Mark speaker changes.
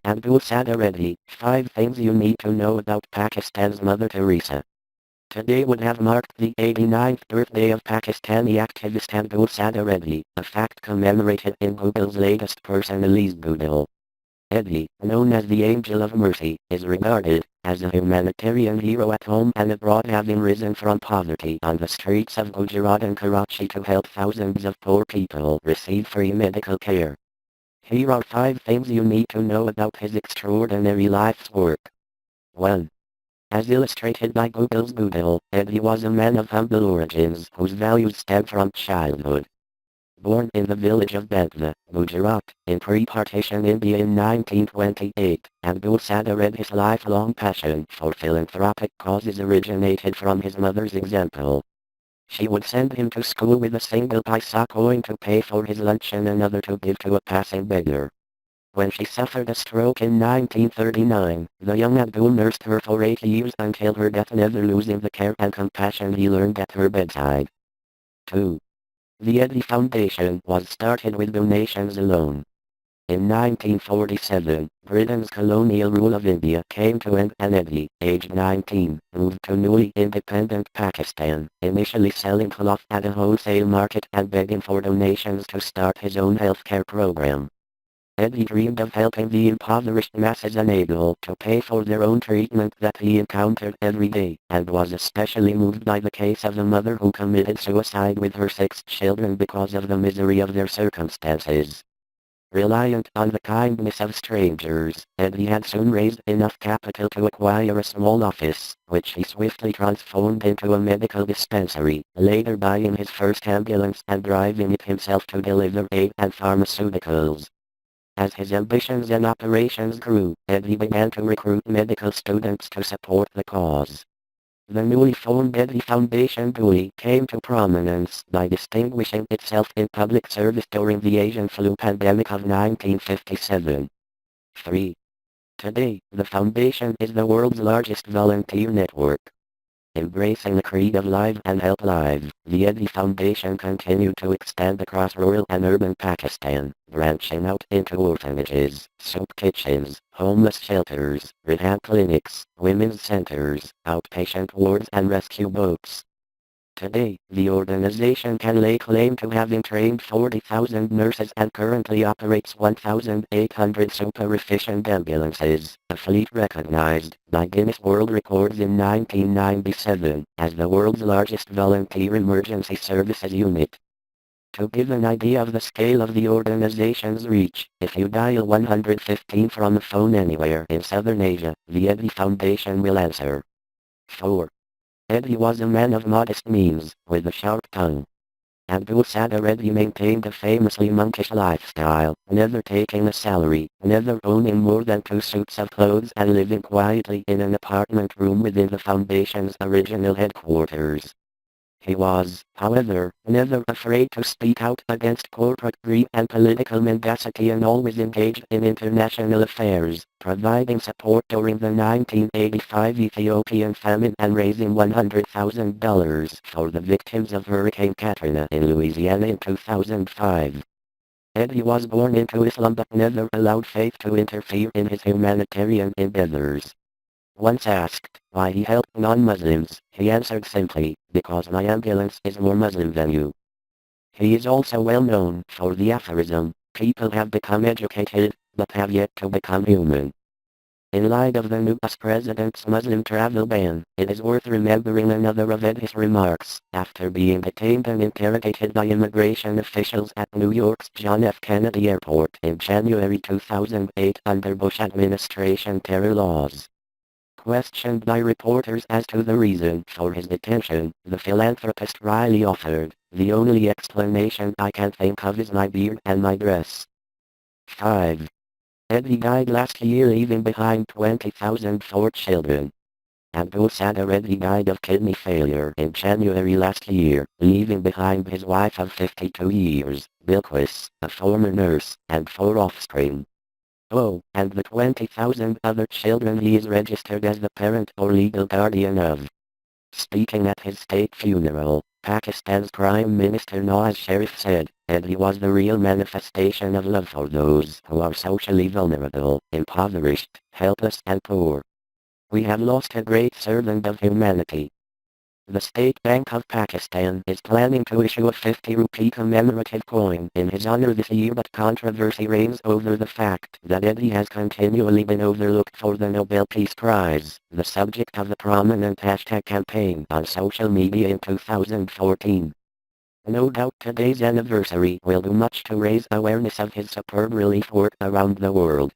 Speaker 1: Abdul Sattar Edhi, 5 things you need to know about Pakistan's Mother Theresa. Today would have marked the 89th birthday of Pakistani activist Abdul Sattar Edhi, a fact commemorated in Google's latest personalised Doodle. Edhi, known as the Angel of Mercy, is regarded as a humanitarian hero at home and abroad, having risen from poverty on the streets of Gujarat and Karachi to help thousands of poor people receive free medical care. Here are 5 things you need to know about his extraordinary life's work. 1. As illustrated by Google's Doodle, Edhi was a man of humble origins whose values stem from childhood. Born in the village of Bantla, Gujarat, in pre-partition India in 1928, Abdul Sattar Edhi's lifelong passion for philanthropic causes originated from his mother's example. She would send him to school with a single paisa coin to pay for his lunch and another to give to a passing beggar. When she suffered a stroke in 1939, the young Abdul nursed her for 8 years until her death, never losing the care and compassion he learned at her bedside. 2. The Edhi Foundation was started with donations alone. In 1947, Britain's colonial rule of India came to end and Edhi, aged 19, moved to newly independent Pakistan, initially selling cloth at a wholesale market and begging for donations to start his own healthcare program. Edhi dreamed of helping the impoverished masses unable to pay for their own treatment that he encountered every day, and was especially moved by the case of a mother who committed suicide with her 6 children because of the misery of their circumstances. Reliant on the kindness of strangers, Edhi had soon raised enough capital to acquire a small office, which he swiftly transformed into a medical dispensary, later buying his first ambulance and driving it himself to deliver aid and pharmaceuticals. As his ambitions and operations grew, Edhi began to recruit medical students to support the cause. The newly formed Edhi Foundation (DOI) came to prominence by distinguishing itself in public service during the Asian flu pandemic of 1957. 3. Today, the foundation is the world's largest volunteer network. Embracing the creed of live and help live, the Edhi Foundation continued to expand across rural and urban Pakistan, branching out into orphanages, soup kitchens, homeless shelters, rehab clinics, women's centers, outpatient wards and rescue boats. Today, the organization can lay claim to having trained 40,000 nurses and currently operates 1,800 super-efficient ambulances, a fleet recognized by Guinness World Records in 1997 as the world's largest volunteer emergency services unit. To give an idea of the scale of the organization's reach, if you dial 115 from a phone anywhere in Southern Asia, the Edhi Foundation will answer. 4. Edhi was a man of modest means, with a sharp tongue. Abdul Sattar Edhi maintained a famously monkish lifestyle, never taking a salary, never owning more than 2 suits of clothes and living quietly in an apartment room within the foundation's original headquarters. He was, however, never afraid to speak out against corporate greed and political mendacity, and always engaged in international affairs, providing support during the 1985 Ethiopian famine and raising $100,000 for the victims of Hurricane Katrina in Louisiana in 2005. Edhi was born into Islam but never allowed faith to interfere in his humanitarian endeavors. Once asked why he helped non-Muslims, he answered simply, "Because my ambulance is more Muslim than you." He is also well known for the aphorism, "People have become educated, but have yet to become human." In light of the new US president's Muslim travel ban, it is worth remembering another of Edhi's remarks, after being detained and interrogated by immigration officials at New York's John F. Kennedy Airport in January 2008 under Bush administration terror laws. Questioned by reporters as to the reason for his detention, the philanthropist wryly offered, "The only explanation I can think of is my beard and my dress." 5. Edhi died last year leaving behind 20,004 children. Abdul Sattar Edhi died of kidney failure in January last year, leaving behind his wife of 52 years, Bilquis, a former nurse, and 4 offspring. Oh, and the 20,000 other children he is registered as the parent or legal guardian of. Speaking at his state funeral, Pakistan's Prime Minister Nawaz Sharif said, Edhi was the real manifestation of love for those who are socially vulnerable, impoverished, helpless and poor. We have lost a great servant of humanity. The State Bank of Pakistan is planning to issue a 50 rupee commemorative coin in his honor this year, but controversy reigns over the fact that Edhi has continually been overlooked for the Nobel Peace Prize, the subject of a prominent hashtag campaign on social media in 2014. No doubt today's anniversary will do much to raise awareness of his superb relief work around the world.